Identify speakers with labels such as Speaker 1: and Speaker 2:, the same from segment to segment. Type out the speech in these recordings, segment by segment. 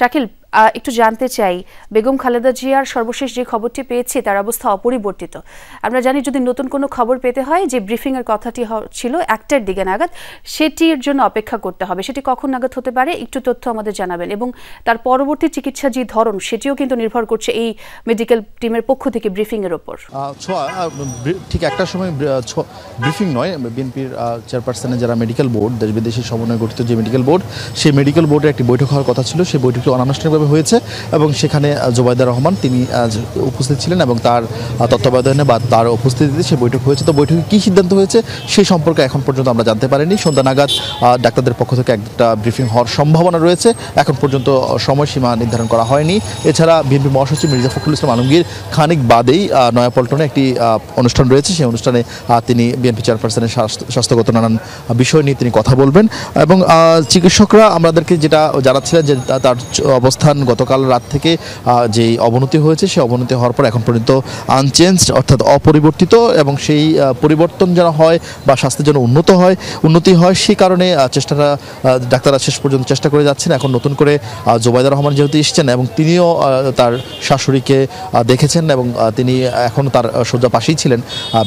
Speaker 1: শাকিল, একটু জানতে চাই, বেগম খালেদা জিয়ার সর্বশেষ যে খবরটি পেয়েছি তার অবস্থা অপরিবর্তিত। আমরা জানি যদি নতুন কোনো খবর পেতে হয়, যে ব্রিফিং এর কথাটি ছিল 1টার দিকে নাগাদ, সেটির জন্য অপেক্ষা করতে হবে। সেটি কখন নাগাদ হতে পারে একটু তথ্য আমাদের জানাবেন, এবং তার পরবর্তী চিকিৎসা যে ধরন সেটিও কিন্তু নির্ভর করছে এই মেডিকেল টিমের পক্ষ থেকে ব্রিফিং এর উপর।
Speaker 2: ঠিক একটার সময় ব্রিফিং নয়, বিএনপির চেয়ারপারসনের যারা মেডিকেল বোর্ড, দেশ বিদেশের সমন্বয়ে গঠিত যে মেডিকেল বোর্ড, সেই মেডিকেল বোর্ডের একটি বৈঠক হওয়ার কথা ছিল। সেই বৈঠকটি অনানুষ্ঠানিকভাবে হয়েছে এবং সেখানে জোবাইদা রহমান তিনি উপস্থিত ছিলেন এবং তার তত্ত্বাবধানে বা তার উপস্থিতিতে সেই বৈঠক হয়েছে। তো বৈঠকে কী সিদ্ধান্ত হয়েছে সেই সম্পর্কে এখন পর্যন্ত আমরা জানতে পারিনি। সন্ধ্যা নাগাদ ডাক্তারদের পক্ষ থেকে একটা ব্রিফিং হওয়ার সম্ভাবনা রয়েছে, এখন পর্যন্ত সময়সীমা নির্ধারণ করা হয়নি। এছাড়া বিএনপি মহাসচিব মির্জা ফখরুল ইসলাম আলমগীর খানিক বাদেই নয়াপল্টনে একটি অনুষ্ঠান রয়েছে, সেই অনুষ্ঠানে তিনি বিএনপি চেয়ারপারসনের স্বাস্থ্যগত নানান বিষয় নিয়ে তিনি কথা বলবেন। এবং চিকিৎসকরা আমাদেরকে যেটা জানাচ্ছিলেন যে তার অবস্থান গতকাল রাত থেকে যেই অবনতি হয়েছে, সেই অবনতি হওয়ার পর এখন পর্যন্ত আনচেঞ্জড, অর্থাৎ অপরিবর্তিত, এবং সেই পরিবর্তন যেন হয় বা স্বাস্থ্যের জন্য উন্নতি হয় সেই কারণে চেষ্টাটা ডাক্তাররা শেষ পর্যন্ত চেষ্টা করে যাচ্ছেন। এখন নতুন করে জোবাইদা রহমান যেহেতু এসছেন এবং তিনিও তার শাশুড়িকে দেখেছেন এবং তিনি এখন তার শয্যা পাশেই ছিলেন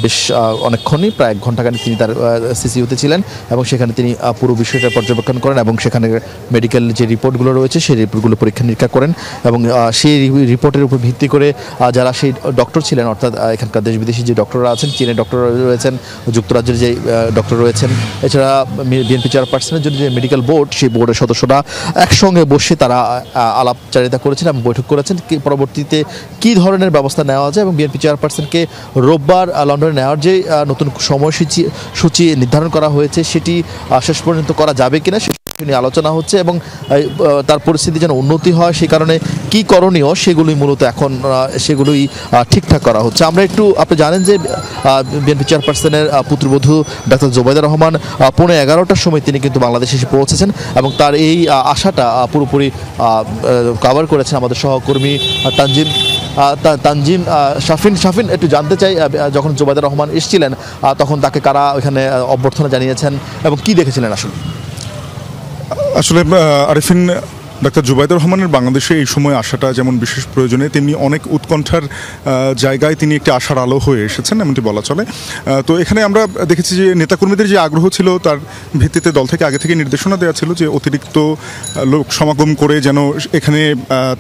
Speaker 2: বেশ অনেকক্ষণই, প্রায় 1 ঘণ্টাখানি তিনি তার সিসিইউতে ছিলেন এবং সেখানে তিনি পুরো বিষয়টা পর্যবেক্ষণ করেন এবং সেখানে মেডিকেল যে রিপোর্টগুলো রয়েছে সেই রিপোর্টগুলো পরীক্ষা নিরীক্ষা করেন এবং সেই রিপোর্টের উপর ভিত্তি করে যারা সেই ডক্টর ছিলেন, অর্থাৎ এখানকার দেশ বিদেশি যে ডক্টররা আছেন, চীনের ডক্টর রয়েছেন, যুক্তরাজ্যের যে ডক্টর রয়েছেন, এছাড়া বিএনপি চেয়ারপারসনের জন্য যে মেডিকেল বোর্ড, সেই বোর্ডের সদস্যরা একসঙ্গে বসে তারা আলাপচারিতা করেছেন এবং বৈঠক করেছেন পরবর্তীতে কী ধরনের ব্যবস্থা নেওয়া যায় এবং বিএনপি চেয়ারপারসনকে রোববার লন্ডনে নেওয়ার যে নতুন সময়সূচি নির্ধারণ করা হয়েছে সেটি শেষ পর্যন্ত করা যাবে কিনা নিয়ে আলোচনা হচ্ছে এবং তার পরিস্থিতি যেন উন্নতি হয় সেই কারণে কি করণীয় সেগুলোই মূলত এখন সেগুলোই ঠিকঠাক করা হচ্ছে। আমরা একটু, আপনি জানেন যে বিএনপি চেয়ারপারসনের পুত্রবধূ ডাক্তার জোবাইদা রহমান 11:15টার সময় তিনি কিন্তু বাংলাদেশে এসে পৌঁছেছেন এবং তার এই আশাটা পুরোপুরি কভার করেছেন আমাদের সহকর্মী তানজিম শাফিন। একটু জানতে চাই, যখন জোবাইদা রহমান এসেছিলেন তখন তাকে কারা ওইখানে অভ্যর্থনা জানিয়েছেন এবং কি দেখেছিলেন?
Speaker 3: আসলে আরিফিন, ডাক্তার জোবাইদা রহমানের বাংলাদেশে এই সময় আসাটা যেমন বিশেষ প্রয়োজনে, তেমনি অনেক উৎকণ্ঠার জায়গায় তিনি একটি আশার আলো হয়ে এসেছেন এমনটি বলা চলে। তো এখানে আমরা দেখেছি যে নেতাকর্মীদের যে আগ্রহ ছিল তার ভিত্তিতে দল থেকে আগে থেকে নির্দেশনা দেওয়া ছিল যে অতিরিক্ত লোক সমাগম করে যেন এখানে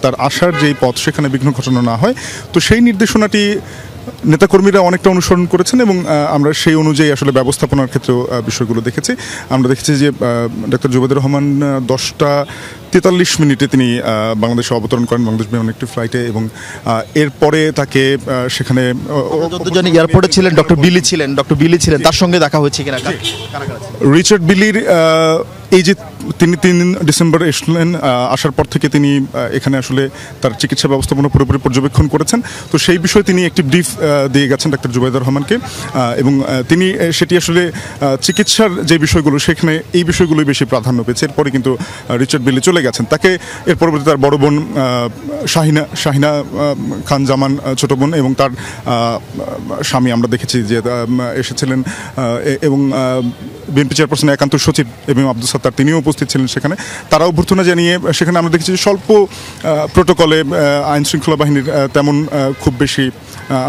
Speaker 3: তার আসার যেই পথ সেখানে বিঘ্ন ঘটানো না হয়। তো সেই নির্দেশনাটি নেতাকর্মীরা অনেকটা অনুসরণ করেছেন এবং আমরা সেই অনুযায়ী আসলে ব্যবস্থাপনার ক্ষেত্রেও বিষয়গুলো দেখেছি। আমরা দেখেছি যে ডাক্তার জোবাইদা রহমান 10:43 তিনি বাংলাদেশে অবতরণ করেন বাংলাদেশ বিমান একটি ফ্লাইটে এবং এরপরে তাকে সেখানে
Speaker 2: এয়ারপোর্টে ছিলেন ডক্টর বিলি ছিলেন, তার সঙ্গে দেখা হয়েছে কিনা?
Speaker 3: রিচার্ড বিলির এই যে তিনি 3 ডিসেম্বর এসলেন, আসার পর থেকে তিনি এখানে আসলে তার চিকিৎসা ব্যবস্থাপনা পুরোপুরি পর্যবেক্ষণ করেছেন। তো সেই বিষয়ে তিনি একটি ব্রিফ দিয়ে গেছেন ডাক্তার জোবাইদা রহমানকে এবং তিনি সেটি আসলে চিকিৎসার যে বিষয়গুলো সেখানে এই বিষয়গুলোই বেশি প্রাধান্য পেয়েছে। এরপরে কিন্তু রিচার্ড বিলি চলে গেছেন, তাকে এর পরবর্তী তার বড় বোন শাহিনা খান জামান ছোট বোন এবং তার স্বামী আমরা দেখেছি যে এসেছিলেন এবং বিএনপি চেয়ারপারসনের একান্ত সচিব এবং আব্দুল সাত্তার তিনিও উপস্থিত ছিলেন সেখানে। তারা অভ্যর্থনা জানিয়ে সেখানে আমরা দেখেছি যে স্বল্প প্রোটোকলে আইন শৃঙ্খলা বাহিনীর তেমন খুব বেশি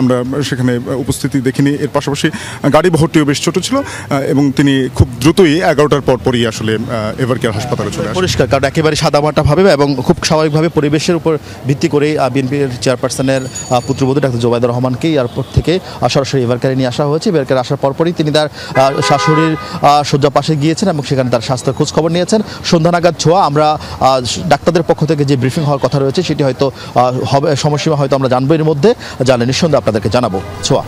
Speaker 3: আমরা সেখানে উপস্থিতি দেখিনি। এর পাশাপাশি গাড়ি বহরটিও বেশ ছোট ছিল এবং তিনি খুব দ্রুতই 11টার পরই আসলে এভারকেয়ার হাসপাতালে চলে আসেন।
Speaker 2: পরিষ্কার, কারণ একেবারে সাদামাটাভাবে এবং খুব স্বাভাবিকভাবে পরিবেশের উপর ভিত্তি করে বিএনপির চেয়ারপারসনের পুত্রবধূ ডাক্তার জোবাইদা রহমানকে এয়ারপোর্ট থেকে সরাসরি এভারকেয়ারে নিয়ে আসা হয়েছে। এভারকেয়ার আসার পরপরই তিনি তার শাশুড়ির শয্যা পাশে গিয়েছেন এবং সেখানে তার স্বাস্থ্যের খোঁজ খবর নিয়েছেন। সন্ধ্যা নাগাদ ছোঁয়া আমরা ডাক্তারদের পক্ষ থেকে যে ব্রিফিং হওয়ার কথা রয়েছে সেটি হয়তো হবে, সময়সীমা হয়তো আমরা জানবো, এর মধ্যে জানলে নিঃসন্দেহে আপনাদেরকে জানাবো। ছোঁয়া।